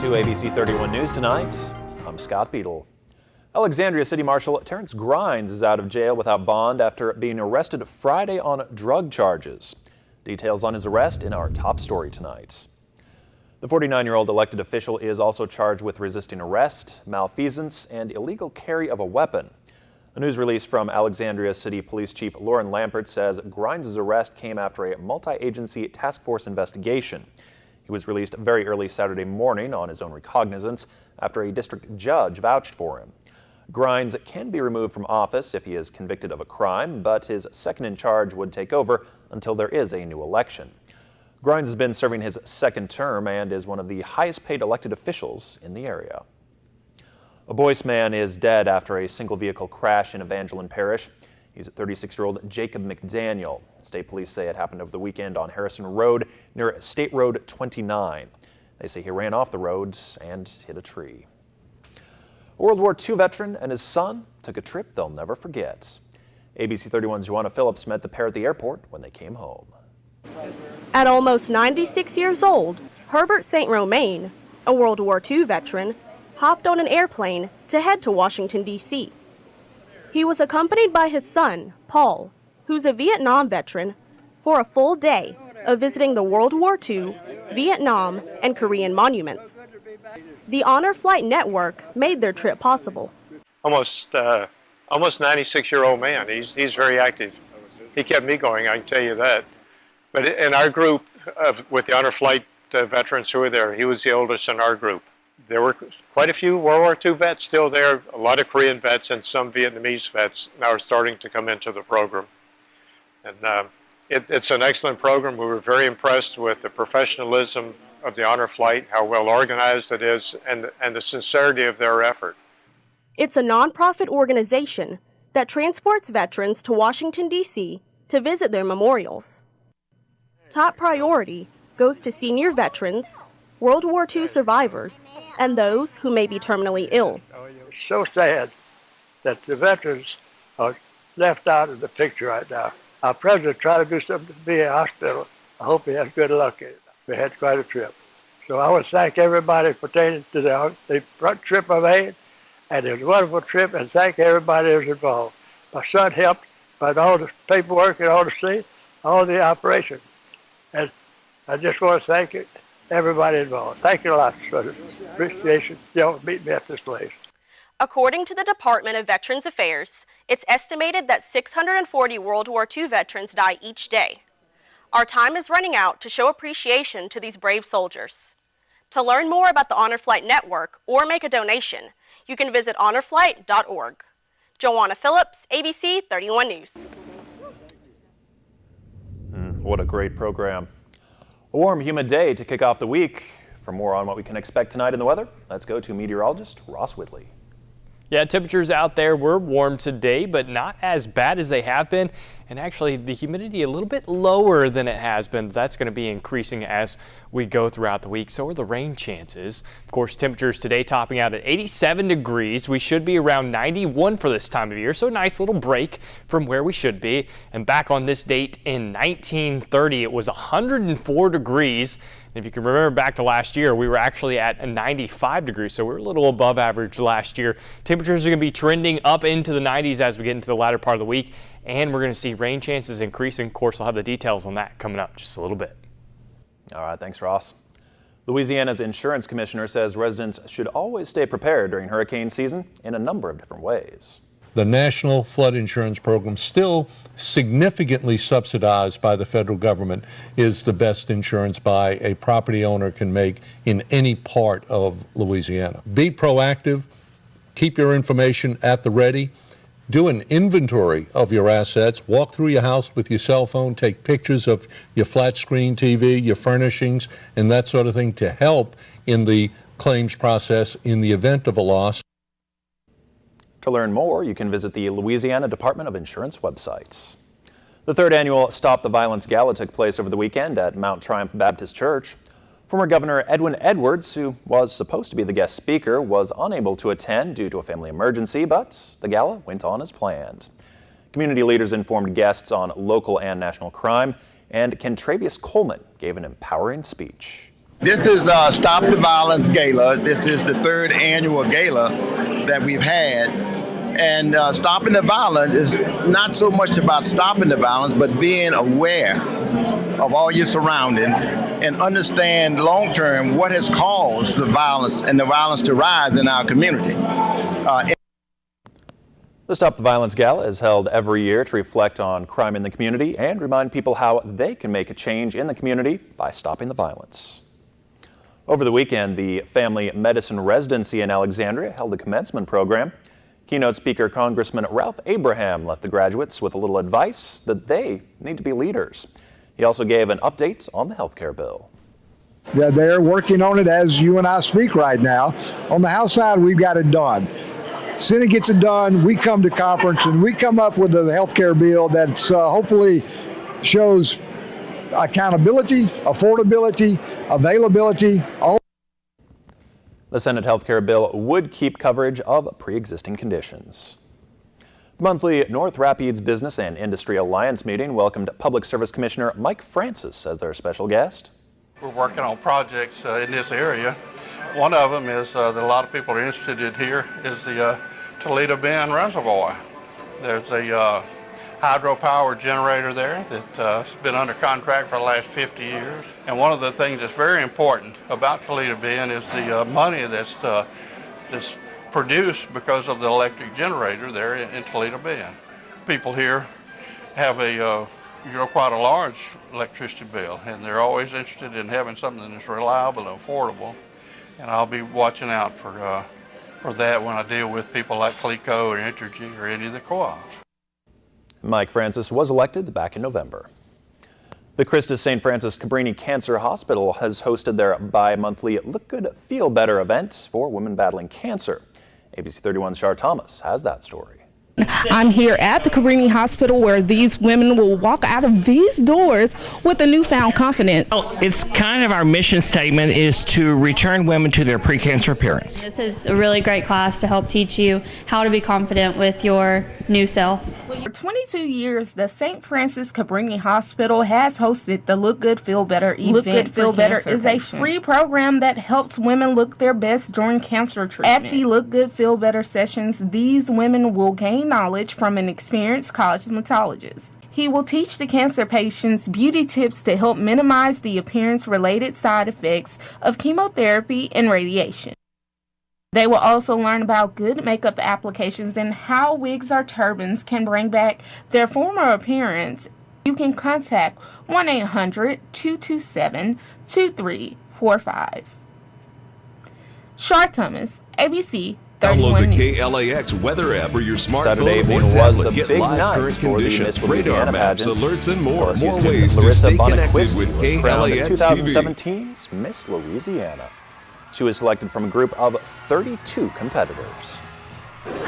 to ABC 31 News tonight. I'm Scott Beadle. Alexandria City Marshal Terrence Grimes is out of jail without bond after being arrested Friday on drug charges. Details on his arrest in our top story tonight. The 49-year-old elected official is also charged with resisting arrest, malfeasance, and illegal carry of a weapon. A news release from Alexandria City Police Chief Lauren Lampert says Grimes' arrest came after a multi-agency task force investigation. He was released very early Saturday morning on his own recognizance after a district judge vouched for him. Grimes can be removed from office if he is convicted of a crime, but his second in charge would take over until there is a new election. Grimes has been serving his second term and is one of the highest paid elected officials in the area. A Boyce man is dead after a single vehicle crash in Evangeline Parish. He's 36-year-old Jacob McDaniel. State police say it happened over the weekend on Harrison Road near State Road 29. They say he ran off the road and hit a tree. A World War II veteran and his son took a trip they'll never forget. ABC 31's Joanna Phillips met the pair at the airport when they came home. At almost 96 years old, Herbert St. Romain, a World War II veteran, hopped on an airplane to head to Washington, D.C. He was accompanied by his son, Paul, who's a Vietnam veteran, for a full day of visiting the World War II, Vietnam, and Korean monuments. The Honor Flight Network made their trip possible. Almost 96-year-old man. He's very active. He kept me going, I can tell you that. But in our group, with the Honor Flight veterans who were there, he was the oldest in our group. There were quite a few World War II vets still there, a lot of Korean vets and some Vietnamese vets now are starting to come into the program. And it's an excellent program. We were very impressed with the professionalism of the Honor Flight, how well organized it is, and the sincerity of their effort. It's a nonprofit organization that transports veterans to Washington, D.C. to visit their memorials. Top priority goes to senior veterans, World War II survivors, and those who may be terminally ill. It's so sad that the veterans are left out of the picture right now. Our president tried to do something to be in hospital. I hope he has good luck in it. We had quite a trip. So I want to thank everybody pertaining to the trip I made, and it was a wonderful trip, and thank everybody who was involved. My son helped by all the paperwork and all the operation. And I just want to thank everybody involved. Thank you a lot for the appreciation. Y'all meet me at this place. According to the Department of Veterans Affairs, it's estimated that 640 World War II veterans die each day. Our time is running out to show appreciation to these brave soldiers. To learn more about the Honor Flight Network or make a donation, you can visit honorflight.org. Joanna Phillips, ABC 31 News. What a great program. A warm, humid day to kick off the week. For more on what we can expect tonight in the weather, let's go to meteorologist Ross Whitley. Yeah, temperatures out there were warm today, but not as bad as they have been. And actually, the humidity a little bit lower than it has been. That's going to be increasing as we go throughout the week. So are the rain chances. Of course, temperatures today topping out at 87 degrees. We should be around 91 for this time of year. So a nice little break from where we should be. And back on this date in 1930, it was 104 degrees. And if you can remember back to last year, we were actually at 95 degrees. So we're a little above average last year. Temperatures are going to be trending up into the 90s as we get into the latter part of the week. And we're going to see rain chances increasing. Of course, I'll have the details on that coming up just a little bit. All right, thanks, Ross. Louisiana's insurance commissioner says residents should always stay prepared during hurricane season in a number of different ways. The National Flood Insurance Program, still significantly subsidized by the federal government, is the best insurance a property owner can make in any part of Louisiana. Be proactive, keep your information at the ready. Do an inventory of your assets. Walk through your house with your cell phone. Take pictures of your flat screen TV, your furnishings, and that sort of thing to help in the claims process in the event of a loss. To learn more, you can visit the Louisiana Department of Insurance website. The third annual Stop the Violence Gala took place over the weekend at Mount Triumph Baptist Church. Former Governor Edwin Edwards, who was supposed to be the guest speaker, was unable to attend due to a family emergency, but the gala went on as planned. Community leaders informed guests on local and national crime, and Kentravius Coleman gave an empowering speech. This is Stop the Violence Gala. This is the third annual gala that we've had. And stopping the violence is not so much about stopping the violence, but being aware of all your surroundings and understand long-term what has caused the violence and the violence to rise in our community. The Stop the Violence Gala is held every year to reflect on crime in the community and remind people how they can make a change in the community by stopping the violence. Over the weekend, the Family Medicine Residency in Alexandria held a commencement program. Keynote speaker Congressman Ralph Abraham left the graduates with a little advice that they need to be leaders. He also gave an update on the health care bill. Yeah, they're working on it as you and I speak right now. On the House side, we've got it done. Senate gets it done, we come to conference, and we come up with a health care bill that's hopefully shows accountability, affordability, availability, all. The Senate health care bill would keep coverage of pre-existing conditions. The monthly North Rapids Business and Industry Alliance meeting welcomed Public Service Commissioner Mike Francis as their special guest. We're working on projects in this area. One of them is that a lot of people are interested in here is the Toledo Bend Reservoir. There's a hydropower generator there that's been under contract for the last 50 years. And one of the things that's very important about Toledo Bend is the money that's produced because of the electric generator there in Toledo Bend. People here have quite a large electricity bill, and they're always interested in having something that's reliable and affordable. And I'll be watching out for that when I deal with people like Clico or Entergy or any of the co-ops. Mike Francis was elected back in November. The Christus St. Francis Cabrini Cancer Hospital has hosted their bi-monthly Look Good, Feel Better event for women battling cancer. ABC31's Shar Thomas has that story. I'm here at the Cabrini Hospital where these women will walk out of these doors with a newfound confidence. It's kind of our mission statement is to return women to their pre-cancer appearance. This is a really great class to help teach you how to be confident with your new self. For 22 years, the St. Francis Cabrini Hospital has hosted the Look Good, Feel Better event. Look Good, Feel Better is a free program that helps women look their best during cancer treatment. At the Look Good, Feel Better sessions, these women will gain knowledge from an experienced cosmetologist. He will teach the cancer patients beauty tips to help minimize the appearance-related side effects of chemotherapy and radiation. They will also learn about good makeup applications and how wigs or turbans can bring back their former appearance. You can contact 1-800-227-2345. Shar Thomas, ABC. Download the KLAX weather app for your smartphone or tablet. Get live current conditions, radar maps, alerts, and more. More ways to stay connected with KLAX TV. 2017's Miss Louisiana. She was selected from a group of 32 competitors.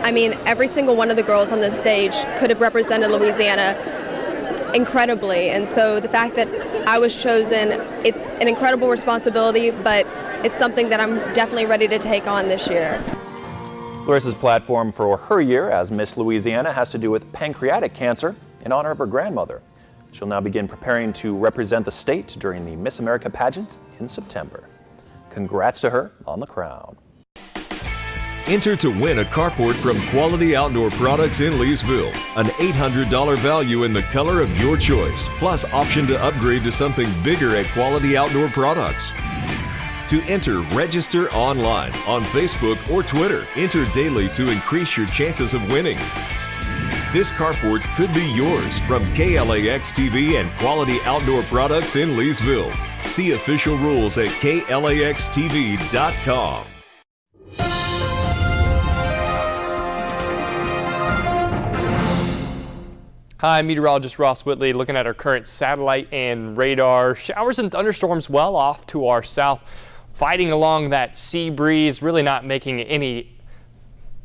I mean, every single one of the girls on this stage could have represented Louisiana incredibly, and so the fact that I was chosen, it's an incredible responsibility, but it's something that I'm definitely ready to take on this year. Larissa's platform for her year as Miss Louisiana has to do with pancreatic cancer in honor of her grandmother. She'll now begin preparing to represent the state during the Miss America pageant in September. Congrats to her on the crown. Enter to win a carport from Quality Outdoor Products in Leesville. An $800 value in the color of your choice, plus option to upgrade to something bigger at Quality Outdoor Products. To enter, register online, on Facebook or Twitter. Enter daily to increase your chances of winning. This carport could be yours from KLAX TV and Quality Outdoor Products in Leesville. See official rules at KLAXTV.com. Hi, meteorologist Ross Whitley looking at our current satellite and radar. Showers and thunderstorms well off to our south, fighting along that sea breeze, really not making any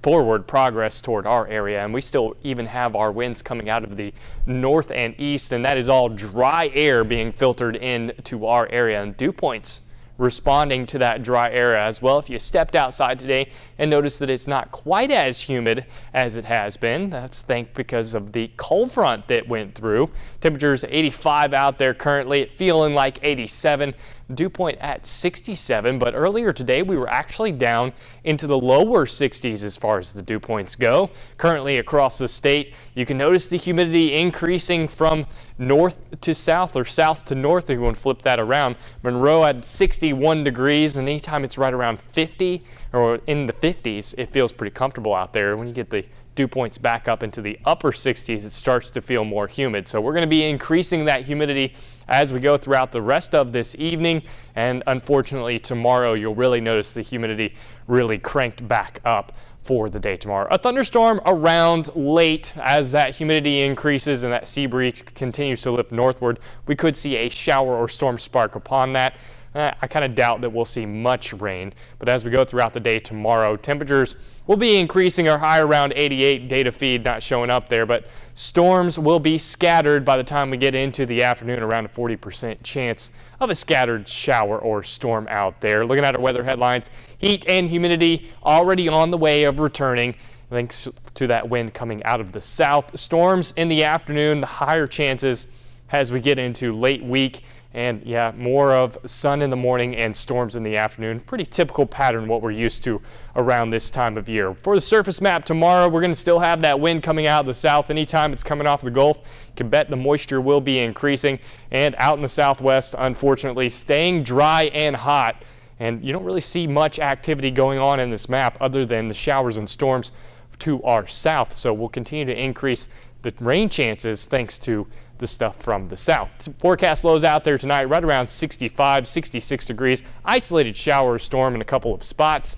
forward progress toward our area, and we still even have our winds coming out of the north and east, and that is all dry air being filtered into our area, and dew points responding to that dry air as well. If you stepped outside today and noticed that it's not quite as humid as it has been, that's because of the cold front that went through. Temperatures 85 out there currently, feeling like 87. dew point at 67, but earlier today we were actually down into the lower 60s as far as the dew points go. Currently across the state, you can notice the humidity increasing from north to south or south to north if you want to flip that around. Monroe at 61 degrees, and anytime it's right around 50 or in the 50s, it feels pretty comfortable out there. When you get the dew points back up into the upper 60s, it starts to feel more humid. So we're going to be increasing that humidity as we go throughout the rest of this evening, and unfortunately tomorrow you'll really notice the humidity really cranked back up for the day tomorrow. A thunderstorm around late as that humidity increases and that sea breeze continues to lift northward. We could see a shower or storm spark upon that. I kind of doubt that we'll see much rain, but as we go throughout the day tomorrow, temperatures will be increasing. Our high around 88, data feed not showing up there, but storms will be scattered by the time we get into the afternoon, around a 40% chance of a scattered shower or storm out there. Looking at our weather headlines, heat and humidity already on the way of returning thanks to that wind coming out of the south. Storms in the afternoon, the higher chances as we get into late week. And yeah, more of sun in the morning and storms in the afternoon. Pretty typical pattern what we're used to around this time of year. For the surface map tomorrow, we're going to still have that wind coming out of the south. Anytime it's coming off the Gulf, you can bet the moisture will be increasing. And out in the southwest, unfortunately, staying dry and hot. And you don't really see much activity going on in this map other than the showers and storms to our south. So we'll continue to increase the rain chances thanks to the stuff from the south. Forecast lows out there tonight right around 65, 66 degrees. Isolated shower or storm in a couple of spots.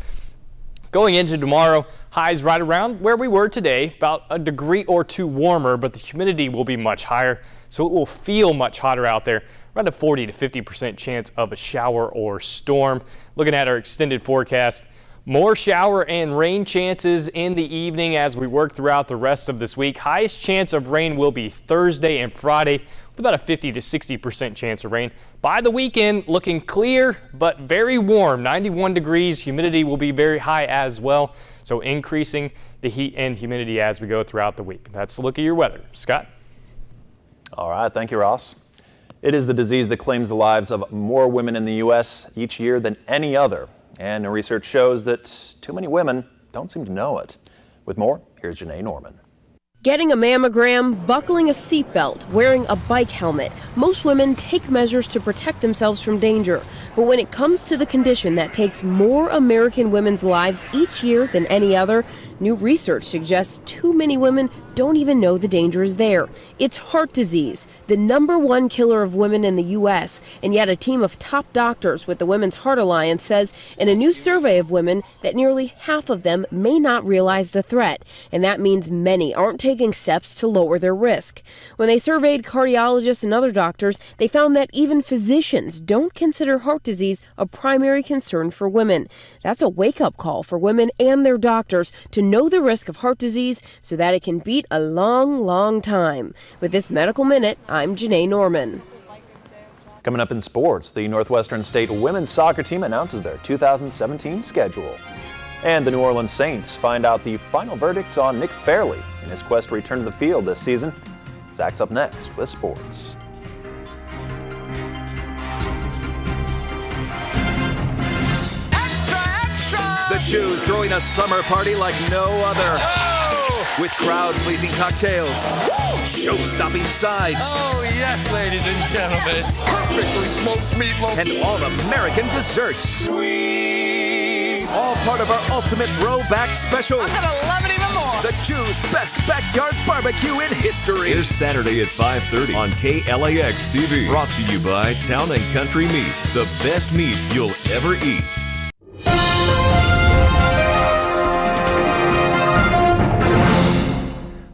Going into tomorrow, highs right around where we were today, about a degree or two warmer, but the humidity will be much higher, so it will feel much hotter out there. Around a 40 to 50% chance of a shower or storm. Looking at our extended forecast, more shower and rain chances in the evening as we work throughout the rest of this week. Highest chance of rain will be Thursday and Friday with about a 50 to 60% chance of rain. By the weekend, looking clear but very warm, 91 degrees. Humidity will be very high as well, so increasing the heat and humidity as we go throughout the week. That's a look at your weather. Scott? All right, thank you, Ross. It is the disease that claims the lives of more women in the U.S. each year than any other. And new research shows that too many women don't seem to know it. With more, here's Janae Norman. Getting a mammogram, buckling a seatbelt, wearing a bike helmet. Most women take measures to protect themselves from danger. But when it comes to the condition that takes more American women's lives each year than any other, new research suggests too many women don't even know the danger is there. It's heart disease, the #1 killer of women in the U.S., and yet a team of top doctors with the Women's Heart Alliance says in a new survey of women that nearly half of them may not realize the threat, and that means many aren't taking steps to lower their risk. When they surveyed cardiologists and other doctors, they found that even physicians don't consider heart disease a primary concern for women. That's a wake-up call for women and their doctors to know the risk of heart disease so that it can beat a long, long time. With this Medical Minute, I'm Janae Norman. Coming up in sports, the Northwestern State women's soccer team announces their 2017 schedule. And the New Orleans Saints find out the final verdict on Nick Fairley in his quest to return to the field this season. Zach's up next with sports. The Jews throwing a summer party like no other. With crowd-pleasing cocktails, show-stopping sides. Oh, yes, ladies and gentlemen. Perfectly smoked meatloaf. And all-American desserts. Sweet. All part of our ultimate throwback special. I'm gonna love it even more. The Jews' best backyard barbecue in history. Airs Saturday at 5:30 on KLAX TV. Brought to you by Town & Country Meats, the best meat you'll ever eat.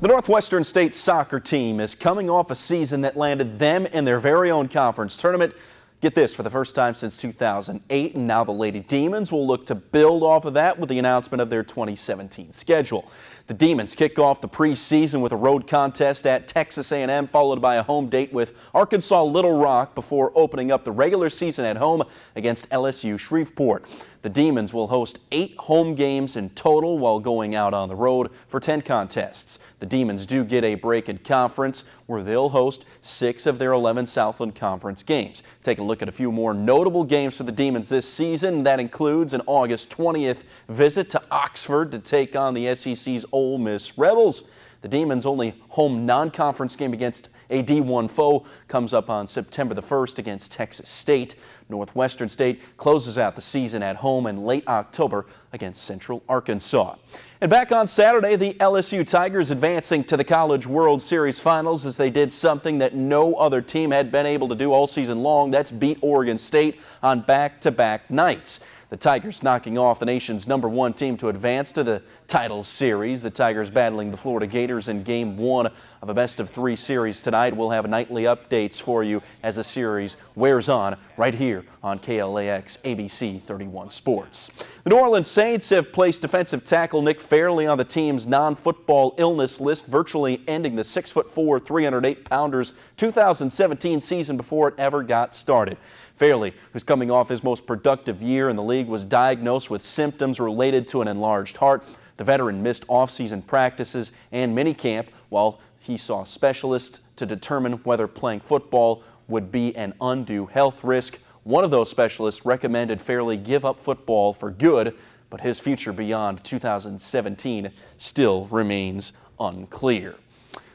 The Northwestern State soccer team is coming off a season that landed them in their very own conference tournament. Get this, for the first time since 2008, and now the Lady Demons will look to build off of that with the announcement of their 2017 schedule. The Demons kick off the preseason with a road contest at Texas A&M, followed by a home date with Arkansas Little Rock before opening up the regular season at home against LSU Shreveport. The Demons will host 8 home games in total while going out on the road for 10 contests. The Demons do get a break in conference where they'll host 6 of their 11 Southland Conference games. Take a look at a few more notable games for the Demons this season. That includes an August 20th visit to Oxford to take on the SEC's Ole Miss Rebels. The Demons' only home non-conference game against a D1 foe comes up on September the 1st against Texas State. Northwestern State closes out the season at home in late October against Central Arkansas. And back on Saturday, the LSU Tigers advancing to the College World Series Finals as they did something that no other team had been able to do all season long. That's beat Oregon State on back-to-back nights. The Tigers knocking off the nation's #1 team to advance to the title series. The Tigers battling the Florida Gators in Game 1 of a best-of-3 series tonight. We'll have nightly updates for you as the series wears on right here on KLAX ABC31 Sports. The New Orleans Saints have placed defensive tackle Nick Fairley on the team's non-football illness list, virtually ending the 6'4", 308-pounder's 2017 season before it ever got started. Fairley, who's coming off his most productive year in the league, was diagnosed with symptoms related to an enlarged heart. The veteran missed off-season practices and minicamp while he saw specialists to determine whether playing football would be an undue health risk. One of those specialists recommended Fairley give up football for good, but his future beyond 2017 still remains unclear.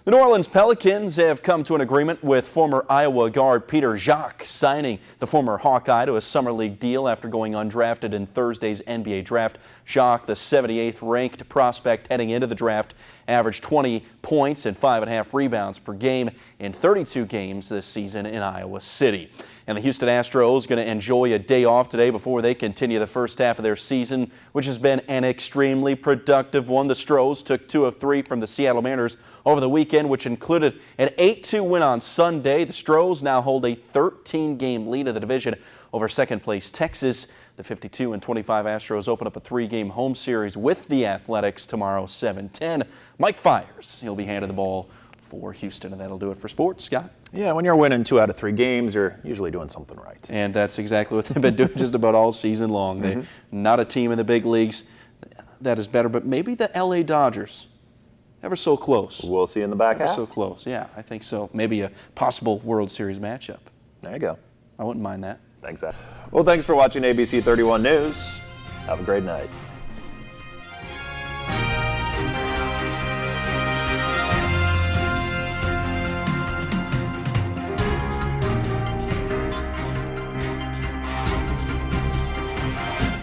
The New Orleans Pelicans have come to an agreement with former Iowa guard Peter Jacques, signing the former Hawkeye to a summer league deal after going undrafted in Thursday's NBA draft. Jacques, the 78th ranked prospect heading into the draft, averaged 20 points and 5.5 rebounds per game in 32 games this season in Iowa City. And the Houston Astros going to enjoy a day off today before they continue the first half of their season, which has been an extremely productive one. The Stros took 2 of 3 from the Seattle Mariners over the weekend, which included an 8-2 win on Sunday. The Stros now hold a 13-game lead of the division over second-place Texas. The 52-25 Astros open up a 3-game home series with the Athletics tomorrow, 7-10. Mike Fiers, he'll be handed the ball for Houston, and that'll do it for sports. Scott? Yeah, when you're winning 2 out of 3 games, you're usually doing something right. And that's exactly what they've been doing just about all season long. They're not a team in the big leagues that is better, but maybe the LA Dodgers. Ever so close. We'll see in the back half. So close, yeah, I think so. Maybe a possible World Series matchup. There you go. I wouldn't mind that. Thanks, Zach. Well, thanks for watching ABC 31 News. Have a great night.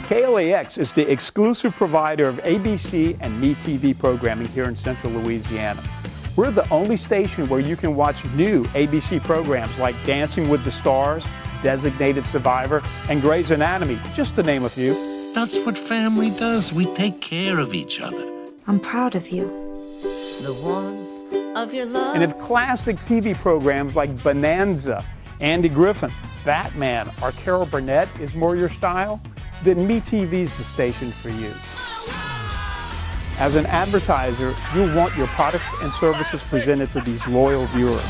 KLAX is the exclusive provider of ABC and MeTV programming here in Central Louisiana. We're the only station where you can watch new ABC programs like Dancing with the Stars, Designated Survivor, and Grey's Anatomy, just to name a few. That's what family does. We take care of each other. I'm proud of you. The warmth of your love. And if classic TV programs like Bonanza, Andy Griffin, Batman, or Carol Burnett is more your style, then MeTV's the station for you. As an advertiser, you'll want your products and services presented to these loyal viewers.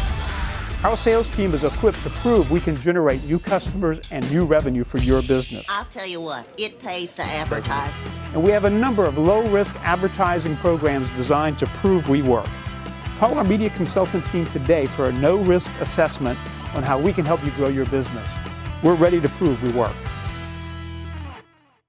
Our sales team is equipped to prove we can generate new customers and new revenue for your business. I'll tell you what, it pays to advertise. And we have a number of low-risk advertising programs designed to prove we work. Call our media consultant team today for a no-risk assessment on how we can help you grow your business. We're ready to prove we work.